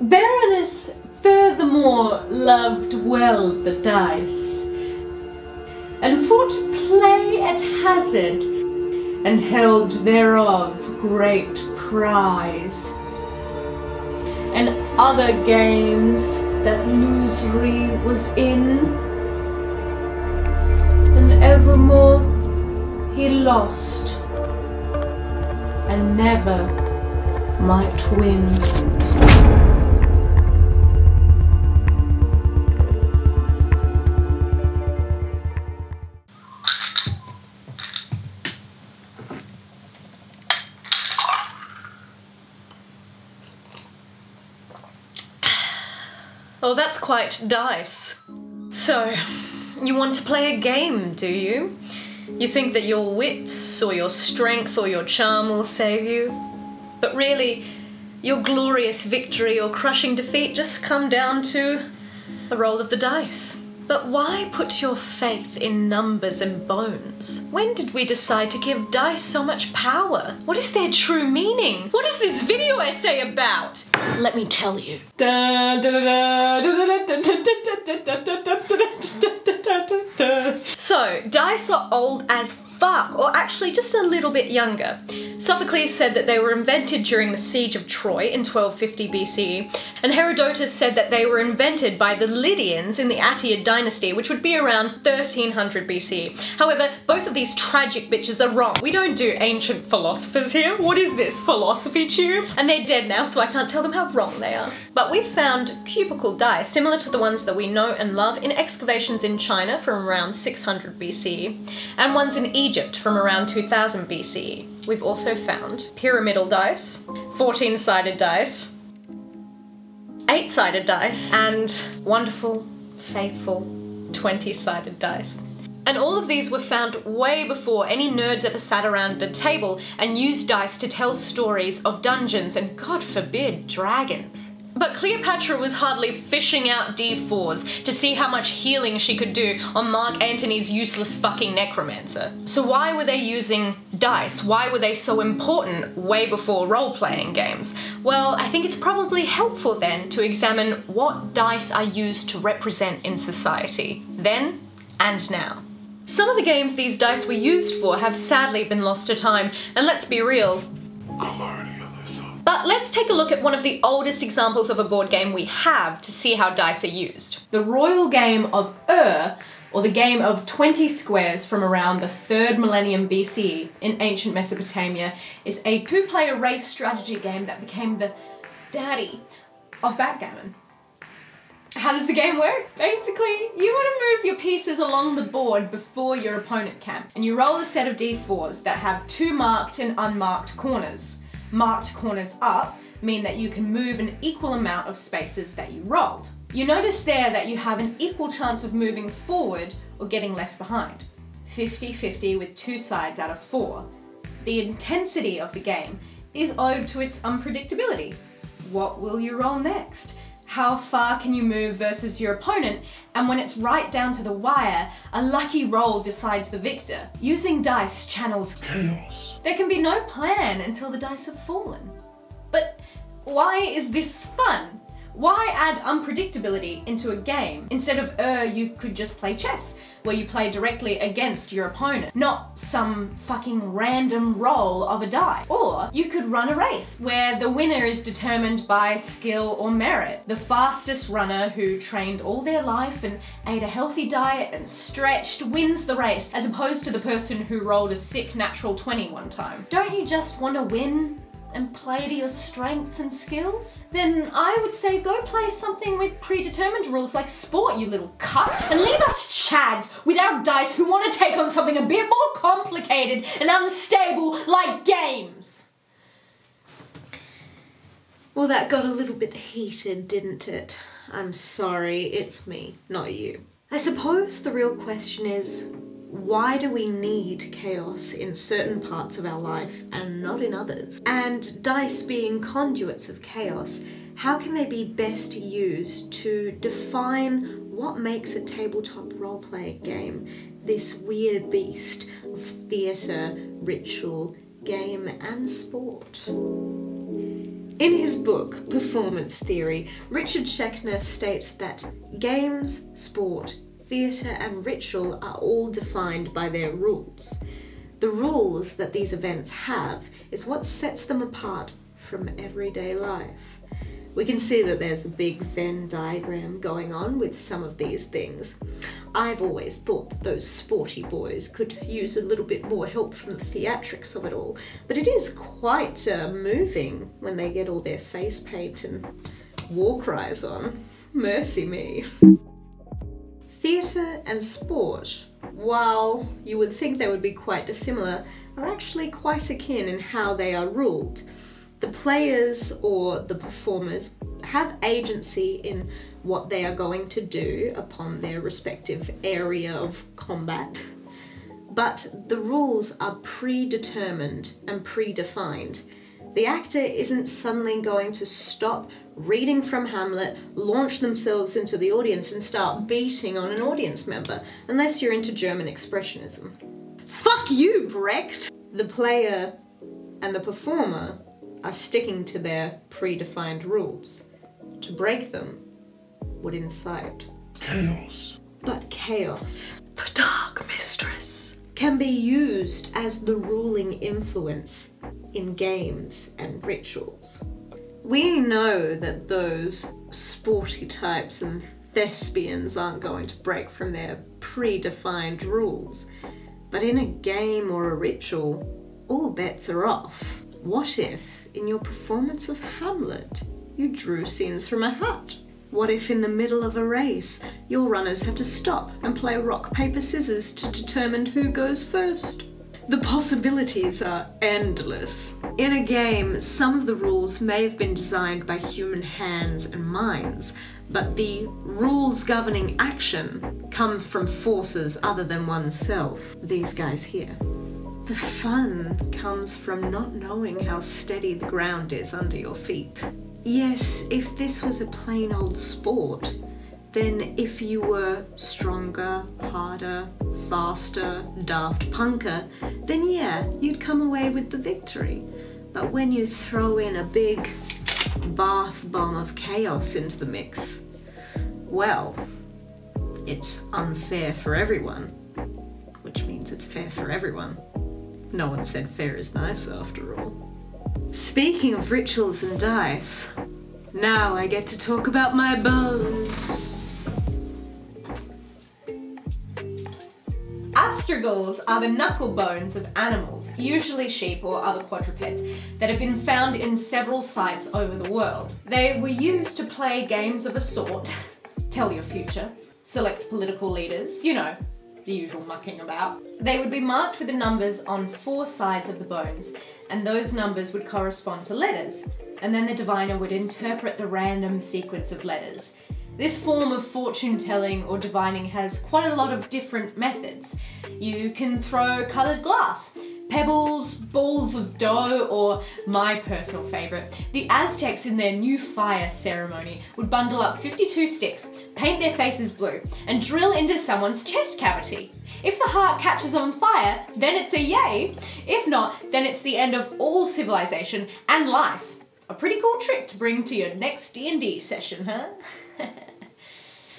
Baroness furthermore loved well the dice, and for to play at hazard, and held thereof great prize, and other games that losery was in, and evermore he lost, and never might win. Oh, that's quite dice. So, you want to play a game, do you? You think that your wits, or your strength, or your charm will save you? But really, your glorious victory or crushing defeat just come down to a roll of the dice. But why put your faith in numbers and bones? When did we decide to give dice so much power? What is their true meaning? What is this video essay about? Let me tell you. So, dice are old as fuck, or actually just a little bit younger. Sophocles said that they were invented during the siege of Troy in 1250 BCE, and Herodotus said that they were invented by the Lydians in the Attiid dynasty, which would be around 1300 BCE. However, both of these tragic bitches are wrong. We don't do ancient philosophers here. What is this, philosophy tube? And they're dead now, so I can't tell them how wrong they are. But we've found cubical dice, similar to the ones that we know and love, in excavations in China from around 600 BCE, and ones in Egypt from around 2000 BCE. We've also found pyramidal dice, 14-sided dice, 8-sided dice, and wonderful, faithful 20-sided dice. And all of these were found way before any nerds ever sat around a table and used dice to tell stories of dungeons and, God forbid, dragons. But Cleopatra was hardly fishing out D4s to see how much healing she could do on Mark Antony's useless fucking necromancer. So why were they using dice? Why were they so important way before role-playing games? Well, I think it's probably helpful then to examine what dice are used to represent in society, then and now. Some of the games these dice were used for have sadly been lost to time, and let's be real, but let's take a look at one of the oldest examples of a board game we have to see how dice are used. The royal game of or the game of 20 squares from around the 3rd millennium BCE in ancient Mesopotamia, is a 2-player race strategy game that became the daddy of backgammon. How does the game work? Basically, you want to move your pieces along the board before your opponent can, and you roll a set of D4s that have 2 marked and unmarked corners. Marked corners up mean that you can move an equal amount of spaces that you rolled. You notice there that you have an equal chance of moving forward or getting left behind. 50-50 with 2 sides out of 4. The intensity of the game is owed to its unpredictability. What will you roll next? How far can you move versus your opponent? And when it's right down to the wire, a lucky roll decides the victor. Using dice channels chaos. There can be no plan until the dice have fallen. But why is this fun? Why add unpredictability into a game? Instead of you could just play chess, where you play directly against your opponent, not some fucking random roll of a die. Or you could run a race, where the winner is determined by skill or merit. The fastest runner who trained all their life and ate a healthy diet and stretched wins the race, as opposed to the person who rolled a sick natural 20 one time. Don't you just want to win and play to your strengths and skills? Then I would say go play something with predetermined rules like sport, you little cunt, and leave us chads with our dice who want to take on something a bit more complicated and unstable like games. Well, that got a little bit heated, didn't it? I'm sorry, it's me, not you. I suppose the real question is, why do we need chaos in certain parts of our life and not in others? And dice being conduits of chaos, how can they be best used to define what makes a tabletop role-playing game this weird beast of theatre, ritual, game and sport? In his book, Performance Theory, Richard Schechner states that games, sport, theatre and ritual are all defined by their rules. The rules that these events have is what sets them apart from everyday life. We can see that there's a big Venn diagram going on with some of these things. I've always thought that those sporty boys could use a little bit more help from the theatrics of it all, but it is quite moving when they get all their face paint and war cries on. Mercy me. Theatre and sport, while you would think they would be quite dissimilar, are actually quite akin in how they are ruled. The players or the performers have agency in what they are going to do upon their respective area of combat, but the rules are predetermined and predefined. The actor isn't suddenly going to stop reading from Hamlet, launch themselves into the audience and start beating on an audience member, unless you're into German expressionism. Fuck you, Brecht! The player and the performer are sticking to their predefined rules. To break them would incite chaos. But chaos, the dark mistress, can be used as the ruling influence in games and rituals. We know that those sporty types and thespians aren't going to break from their predefined rules, but in a game or a ritual, all bets are off. What if, in your performance of Hamlet, you drew scenes from a hat? What if in the middle of a race, your runners had to stop and play rock, paper, scissors to determine who goes first? The possibilities are endless. In a game, some of the rules may have been designed by human hands and minds, but the rules governing action come from forces other than oneself. These guys here. The fun comes from not knowing how steady the ground is under your feet. Yes, if this was a plain old sport, then if you were stronger, harder, faster, daft punker, then yeah, you'd come away with the victory. But when you throw in a big bath bomb of chaos into the mix, well, it's unfair for everyone, which means it's fair for everyone. No one said fair is nice after all. Speaking of rituals and dice, now I get to talk about my bones. Astragals are the knuckle bones of animals, usually sheep or other quadrupeds, that have been found in several sites over the world. They were used to play games of a sort, tell your future, select political leaders, you know, the usual mucking about. They would be marked with the numbers on 4 sides of the bones, and those numbers would correspond to letters, and then the diviner would interpret the random sequence of letters. This form of fortune telling or divining has quite a lot of different methods. You can throw coloured glass, pebbles, balls of dough, or my personal favourite, the Aztecs in their new fire ceremony would bundle up 52 sticks, paint their faces blue, and drill into someone's chest cavity. If the heart catches on fire, then it's a yay. If not, then it's the end of all civilization and life. A pretty cool trick to bring to your next D&D session, huh?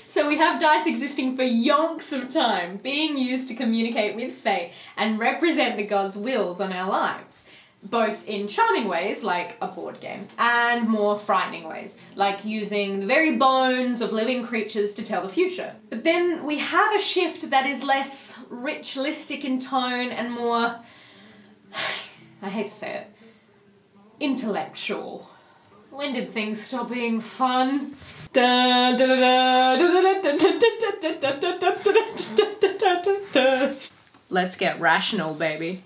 So we have dice existing for yonks of time, being used to communicate with fate and represent the gods' wills on our lives, both in charming ways, like a board game, and more frightening ways, like using the very bones of living creatures to tell the future. But then we have a shift that is less ritualistic in tone and more, I hate to say it, intellectual. When did things stop being fun? Let's get rational, baby.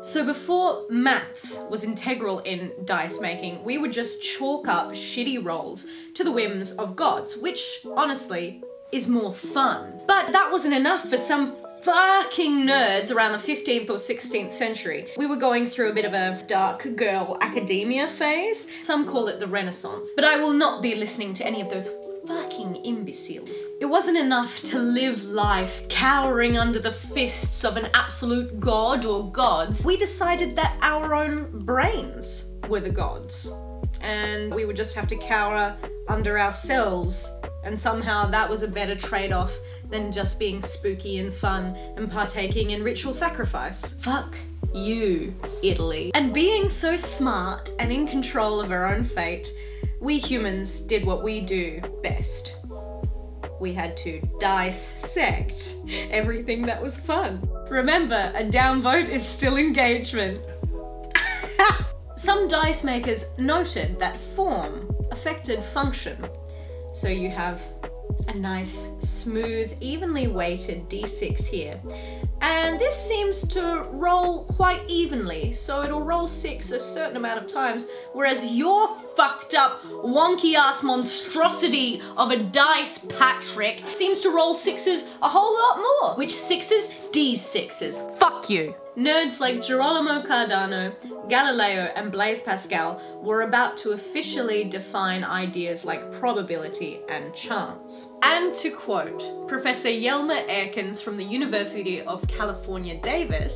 So before maths was integral in dice making, we would just chalk up shitty rolls to the whims of gods, which honestly is more fun. But that wasn't enough for some fucking nerds around the 15th or 16th century. We were going through a bit of a dark girl academia phase. Some call it the Renaissance, but I will not be listening to any of those fucking imbeciles. It wasn't enough to live life cowering under the fists of an absolute god or gods. We decided that our own brains were the gods, and we would just have to cower under ourselves, and somehow that was a better trade-off than just being spooky and fun and partaking in ritual sacrifice. Fuck you, Italy. And being so smart and in control of our own fate, we humans did what we do best. We had to dissect everything that was fun. Remember, a down vote is still engagement. Some dice makers noted that form affected function. So you have a nice, smooth, evenly weighted d6 here. And this seems to roll quite evenly, so it'll roll 6 a certain amount of times, whereas your fucked up, wonky ass monstrosity of a dice, Patrick, seems to roll 6s a whole lot more. Which 6s? D6s. Fuck you. Nerds like Girolamo Cardano, Galileo, and Blaise Pascal were about to officially define ideas like probability and chance. And to quote Professor Yelmer Erkins from the University of California, Davis,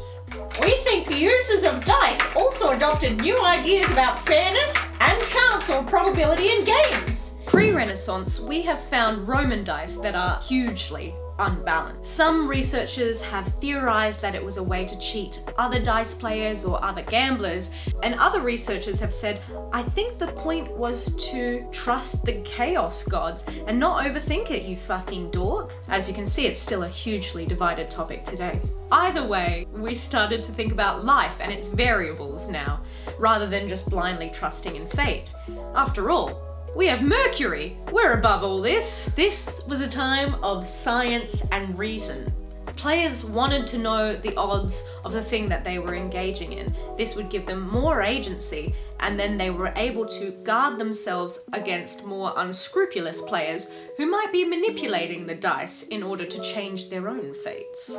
"We think the users of dice also adopted new ideas about fairness and chance or probability in games. Pre-Renaissance, we have found Roman dice that are hugely unbalanced. Some researchers have theorized that it was a way to cheat other dice players or other gamblers, and other researchers have said, I think the point was to trust the chaos gods and not overthink it, you fucking dork." As you can see, it's still a hugely divided topic today. Either way, we started to think about life and its variables now, rather than just blindly trusting in fate. After all, we have Mercury. We're above all this. This was a time of science and reason. Players wanted to know the odds of the thing that they were engaging in. This would give them more agency, and then they were able to guard themselves against more unscrupulous players who might be manipulating the dice in order to change their own fates.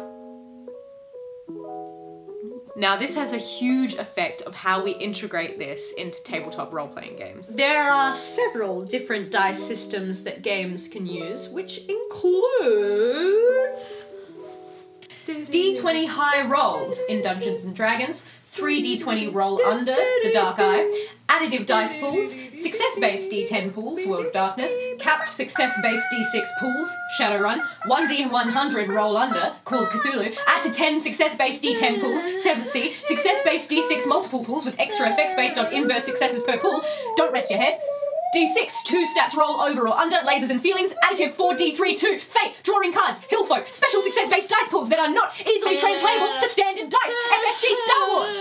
Now, this has a huge effect of how we integrate this into tabletop role-playing games. There are several different dice systems that games can use, which includes D20 high rolls in Dungeons & Dragons, 3d20 roll under, the Dark Eye, additive dice pools, success-based d10 pools, World of Darkness, capped success-based d6 pools, Shadowrun, 1d100 roll under, Call of Cthulhu, add to 10 success-based d10 pools, 7th Sea, success-based d6 multiple pools with extra effects based on inverse successes per pool, don't rest your head, D6, 2 stats roll over or under, lasers and feelings, additive 4d3, 2, fate, drawing cards, hillfolk, special success-based dice pools that are not easily translatable to standard dice, FFG Star Wars!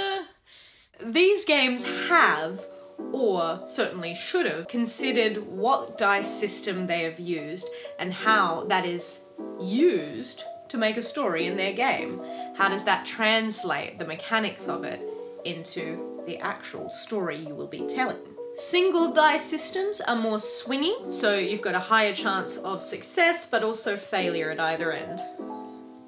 These games have, or certainly should have, considered what dice system they have used and how that is used to make a story in their game. How does that translate the mechanics of it into the actual story you will be telling? Single dice systems are more swingy, so you've got a higher chance of success, but also failure at either end.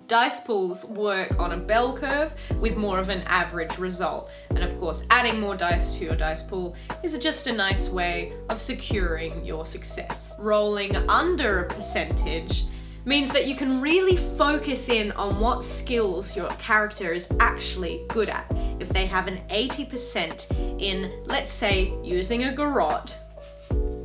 Dice pools work on a bell curve with more of an average result. And of course, adding more dice to your dice pool is just a nice way of securing your success. Rolling under a percentage means that you can really focus in on what skills your character is actually good at. If they have an 80% in, let's say, using a garrote,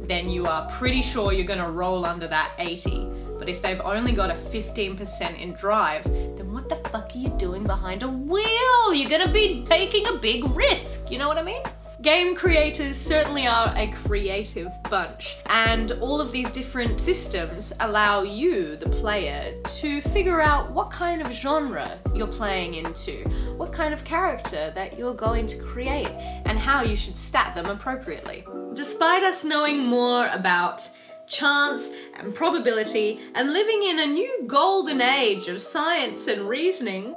then you are pretty sure you're gonna roll under that 80. But if they've only got a 15% in drive, then what the fuck are you doing behind a wheel? You're gonna be taking a big risk, you know what I mean? Game creators certainly are a creative bunch, and all of these different systems allow you, the player, to figure out what kind of genre you're playing into, what kind of character that you're going to create, and how you should stat them appropriately. Despite us knowing more about chance and probability and living in a new golden age of science and reasoning,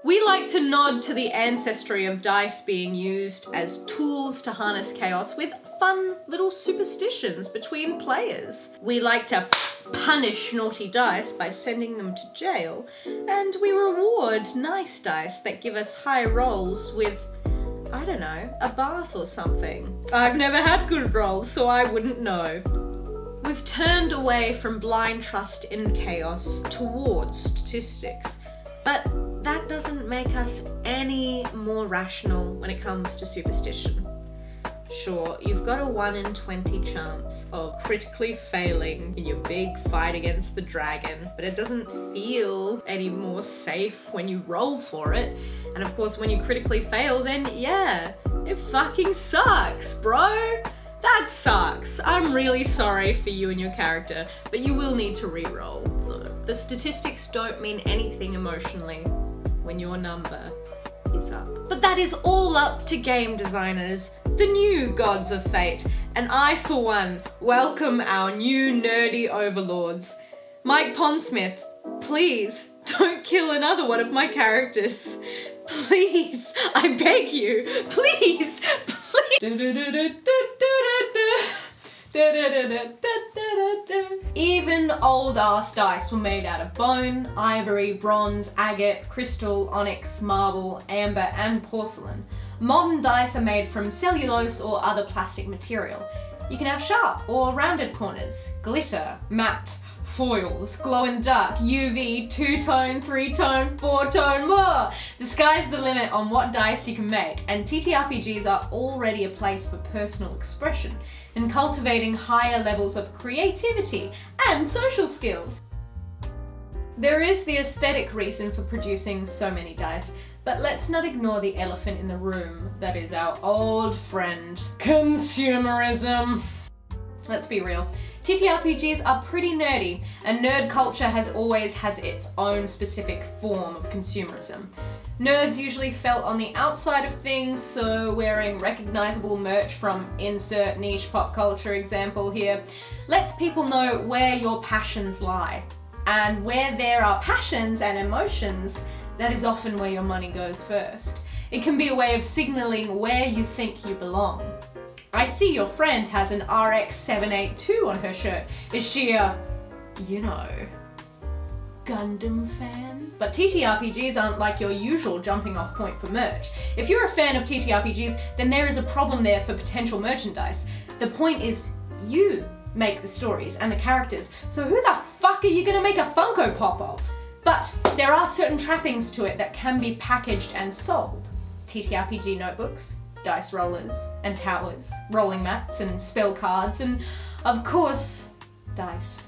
we like to nod to the ancestry of dice being used as tools to harness chaos with fun little superstitions between players. We like to punish naughty dice by sending them to jail, and we reward nice dice that give us high rolls with, I don't know, a bath or something. I've never had good rolls, so I wouldn't know. We've turned away from blind trust in chaos towards statistics, but that doesn't make us any more rational when it comes to superstition. Sure, you've got a 1 in 20 chance of critically failing in your big fight against the dragon, but it doesn't feel any more safe when you roll for it. And of course, when you critically fail, then yeah, it fucking sucks, bro. That sucks. I'm really sorry for you and your character, but you will need to re-roll. So the statistics don't mean anything emotionally when your number is up. But that is all up to game designers, the new gods of fate, and I, for one, welcome our new nerdy overlords. Mike Pondsmith, please don't kill another one of my characters. Please, I beg you, please, please. Even old ass dice were made out of bone, ivory, bronze, agate, crystal, onyx, marble, amber, and porcelain. Modern dice are made from cellulose or other plastic material. You can have sharp or rounded corners, glitter, matte, foils, glow in the dark, UV, 2-tone, 3-tone, 4-tone, more! The sky's the limit on what dice you can make, and TTRPGs are already a place for personal expression and cultivating higher levels of creativity and social skills. There is the aesthetic reason for producing so many dice, but let's not ignore the elephant in the room that is our old friend, consumerism. Let's be real. TTRPGs are pretty nerdy, and nerd culture has always had its own specific form of consumerism. Nerds usually felt on the outside of things, so wearing recognizable merch from insert niche pop culture example here lets people know where your passions lie. And where there are passions and emotions, that is often where your money goes first. It can be a way of signaling where you think you belong. I see your friend has an RX-782 on her shirt. Is she a, you know, Gundam fan? But TTRPGs aren't like your usual jumping off point for merch. If you're a fan of TTRPGs, then there is a problem there for potential merchandise. The point is, you make the stories and the characters, so who the fuck are you gonna make a Funko Pop of? But there are certain trappings to it that can be packaged and sold. TTRPG notebooks, dice rollers and towers, rolling mats and spell cards, and of course, dice.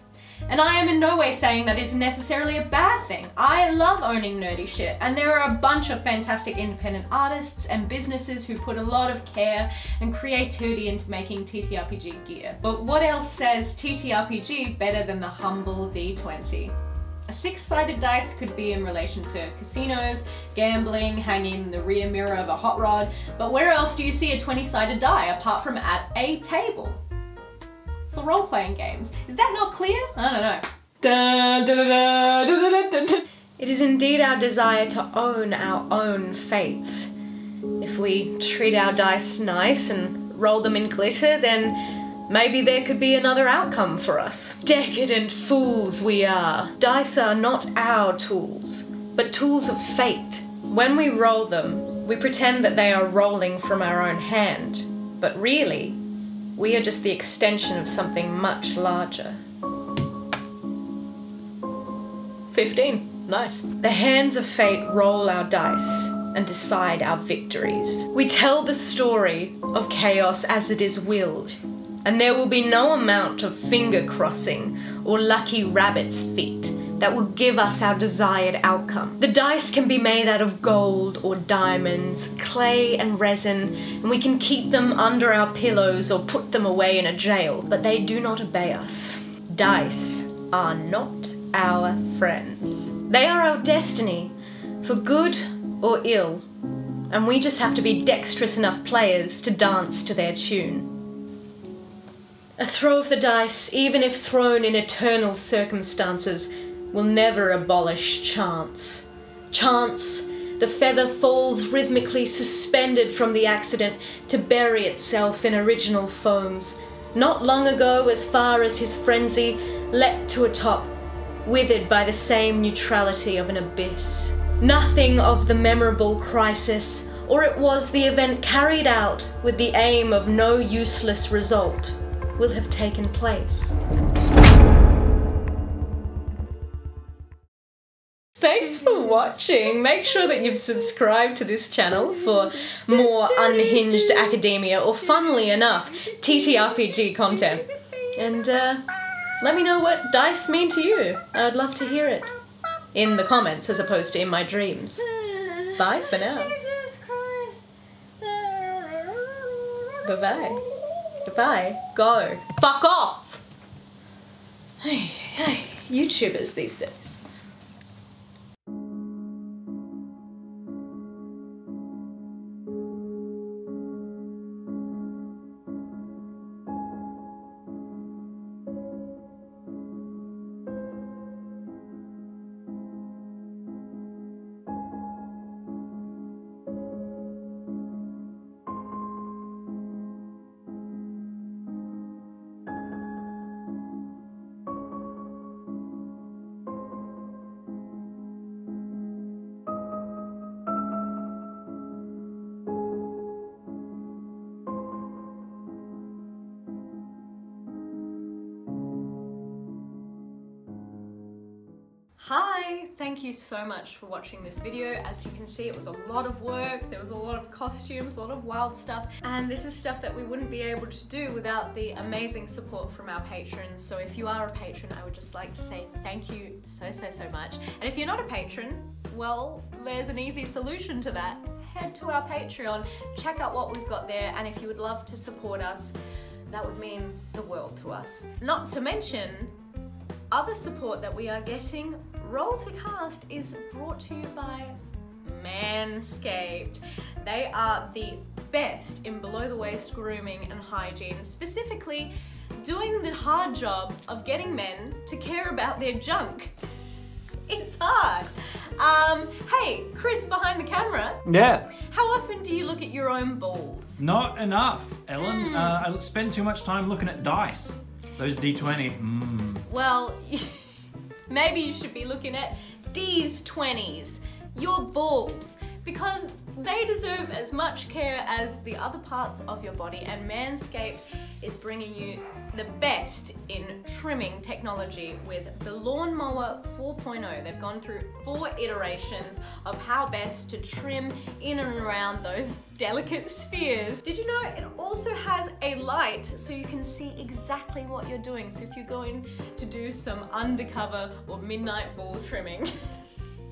And I am in no way saying that is necessarily a bad thing. I love owning nerdy shit, and there are a bunch of fantastic independent artists and businesses who put a lot of care and creativity into making TTRPG gear. But what else says TTRPG better than the humble D20? A 6-sided dice could be in relation to casinos, gambling, hanging in the rear mirror of a hot rod, but where else do you see a 20-sided die apart from at a table? For role-playing games. Is that not clear? I don't know. It is indeed our desire to own our own fates. If we treat our dice nice and roll them in glitter, then maybe there could be another outcome for us. Decadent fools we are. Dice are not our tools, but tools of fate. When we roll them, we pretend that they are rolling from our own hand, but really, we are just the extension of something much larger. 15. Nice. The hands of fate roll our dice and decide our victories. We tell the story of chaos as it is willed, and there will be no amount of finger crossing or lucky rabbit's feet that will give us our desired outcome. The dice can be made out of gold or diamonds, clay and resin, and we can keep them under our pillows or put them away in a jail, but they do not obey us. Dice are not our friends. They are our destiny, for good or ill, and we just have to be dexterous enough players to dance to their tune. A throw of the dice, even if thrown in eternal circumstances, will never abolish chance. Chance, the feather falls rhythmically suspended from the accident to bury itself in original foams. Not long ago, as far as his frenzy, leapt to a top, withered by the same neutrality of an abyss. Nothing of the memorable crisis, or it was the event carried out with the aim of no useless result. will have taken place. Thanks for watching. Make sure that you've subscribed to this channel for more unhinged academia or, funnily enough, TTRPG content. And let me know what dice mean to you. I would love to hear it. In the comments as opposed to in my dreams. Bye for now. Bye-bye. Goodbye. Go. Fuck off! Hey, YouTubers these days. Hi! Thank you so much for watching this video. As you can see, it was a lot of work, there was a lot of costumes, a lot of wild stuff, and this is stuff that we wouldn't be able to do without the amazing support from our patrons. So if you are a patron, I would just like to say thank you so much. And if you're not a patron, well, there's an easy solution to that. Head to our Patreon, check out what we've got there, and if you would love to support us, that would mean the world to us. Not to mention other support that we are getting. Roll to Cast is brought to you by Manscaped. They are the best in below the waist grooming and hygiene, specifically doing the hard job of getting men to care about their junk. It's hard. Hey, Chris behind the camera. Yeah. How often do you look at your own balls? Not enough, Ellen. I spend too much time looking at dice. Those D20. Well, maybe you should be looking at D's 20s, your balls, because they deserve as much care as the other parts of your body, and Manscaped is bringing you the best in trimming technology with the Lawnmower 4.0. They've gone through 4 iterations of how best to trim in and around those delicate spheres. Did you know it also has a light so you can see exactly what you're doing? So if you're going to do some undercover or midnight ball trimming,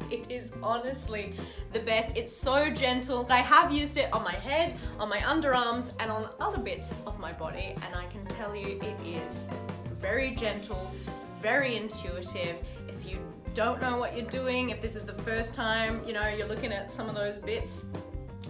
it is honestly the best. It's so gentle. I have used it on my head, on my underarms, and on other bits of my body, and I can tell you it is very gentle, very intuitive. If you don't know what you're doing, if this is the first time, you know, you're looking at some of those bits,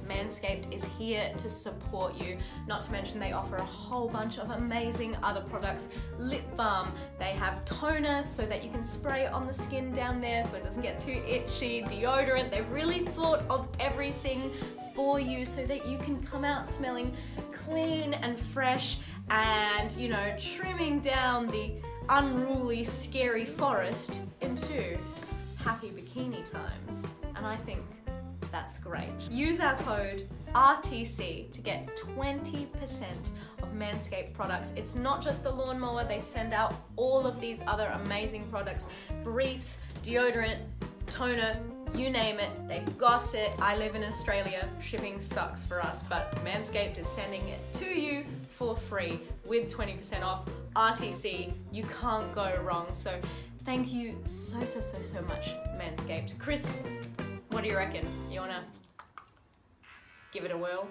Manscaped is here to support you. Not to mention they offer a whole bunch of amazing other products. Lip balm, they have toner so that you can spray it on the skin down there so it doesn't get too itchy. Deodorant, they've really thought of everything for you so that you can come out smelling clean and fresh and, you know, trimming down the unruly, scary forest into happy bikini times. And I think that's great. Use our code RTC to get 20% of Manscaped products. It's not just the lawnmower, they send out all of these other amazing products. Briefs, deodorant, toner, you name it, they've got it. I live in Australia, shipping sucks for us, but Manscaped is sending it to you for free with 20% off. RTC, you can't go wrong. So thank you so much, Manscaped. Chris, what do you reckon? You wanna give it a whirl?